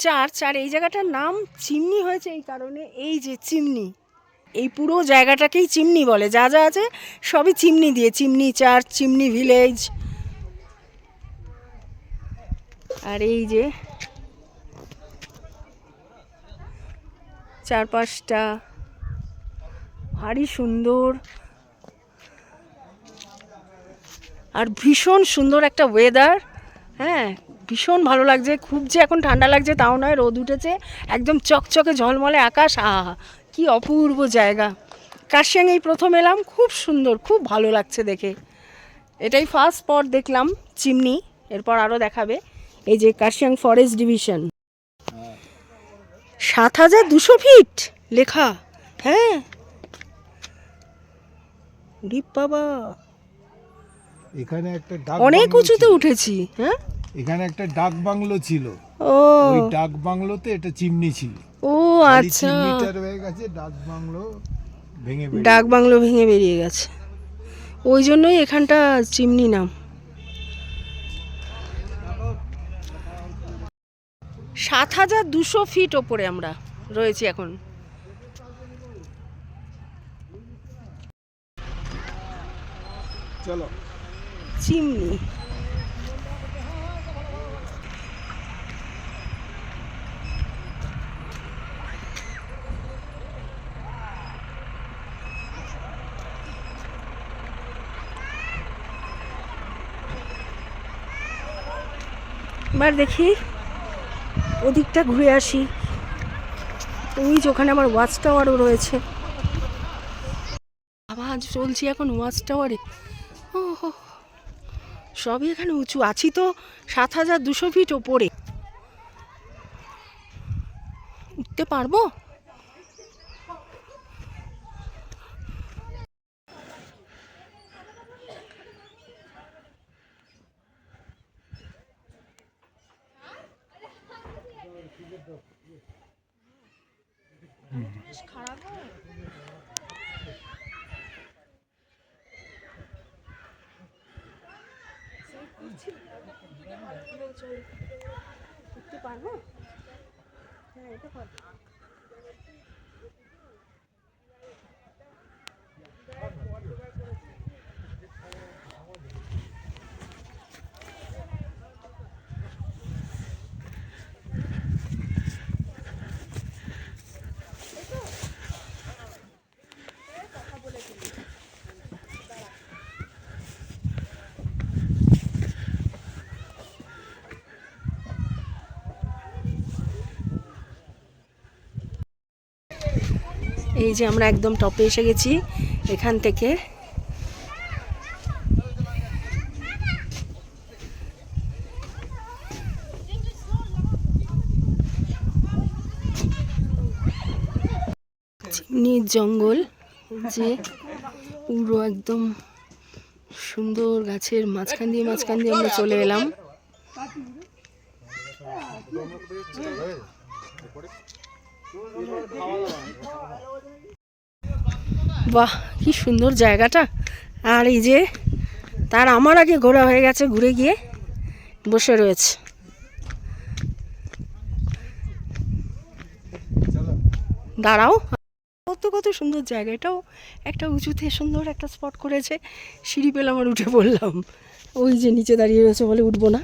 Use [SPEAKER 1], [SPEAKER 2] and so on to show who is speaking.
[SPEAKER 1] Church, আর এই জায়গাটার নাম চিমনি হয়েছে এই কারণে, এই যে চিমনি, এই পুরো জায়গাটাকেই চিমনি বলে, যা যা আছে সবই চিমনি দিয়ে, চিমনি চার্চ, চিমনি ভিলেজ। আর এই যে চারপাশটা ভারী সুন্দর, আর ভীষণ সুন্দর একটা ওয়েদার। হ্যাঁ, ভীষণ ভালো লাগছে, খুব যে এখন ঠান্ডা লাগছে তাও নয়, রোদ উঠেছে, একদম চকচকে ঝলমলে আকাশ। আহা, কি অপূর্ব জায়গা। কার্শিয়াং এই প্রথম এলাম, খুব সুন্দর, খুব ভালো লাগছে দেখে। এটাই ফার্স্ট স্পট দেখলাম চিমনি, এরপর আরও দেখাবে। এই যে কার্শিয়াং ফরেস্ট ডিভিশন, ৭,২০০ ফিট লেখা। হ্যাঁ, বাবা,
[SPEAKER 2] এখানে একটা
[SPEAKER 1] অনেক উঁচুতে উঠেছি। হ্যাঁ,
[SPEAKER 2] এখানে একটা ডাক বাংলো ছিল,
[SPEAKER 1] ও
[SPEAKER 2] ওই ডাক বাংলোতে এটা চিমনি ছিল।
[SPEAKER 1] ও আচ্ছা,
[SPEAKER 2] চিমনিটার হয়ে গেছে, ডাক বাংলো ভেঙে বেরিয়ে,
[SPEAKER 1] ডাক বাংলো ভেঙে বেরিয়ে গেছে, ওই জন্যই এখানটা চিমনি নাম। ৭,২০০ ফিট ওপরে আমরা রয়েছি এখন।
[SPEAKER 2] চলো
[SPEAKER 1] চিমনি, এবার দেখি ওদিকটা ঘুরে আসি। ওই যে ওখানে আমার ওয়াচ টাওয়ারও রয়েছে, আওয়াজ চলছি এখন ওয়াচ টাওয়ারে। ও হো, সবই এখানে উঁচু, আছি তো ৭,২০০ ফিট ওপরে, উঠতে পারবো? উঠতে পারবো? হ্যাঁ, এটা পারবো। এই যে আমরা একদম টপে এসে গেছি, এখান থেকে চিমনির জঙ্গল, যে পুরো একদম সুন্দর গাছের মাঝখান দিয়ে আমরা চলে এলাম। বাহ, কি সুন্দর জায়গাটা। আর এই যে তার আমার আগে ঘোরা হয়ে গেছে, ঘুরে গিয়ে বসে রয়েছে। দাঁড়াও, কত কত সুন্দর জায়গা। এটাও একটা উঁচুতে সুন্দর একটা স্পট করেছে, সিঁড়ি পেলাম আর উঠে পড়লাম। ওই যে নিচে দাঁড়িয়ে রয়েছে বলে উঠবো না,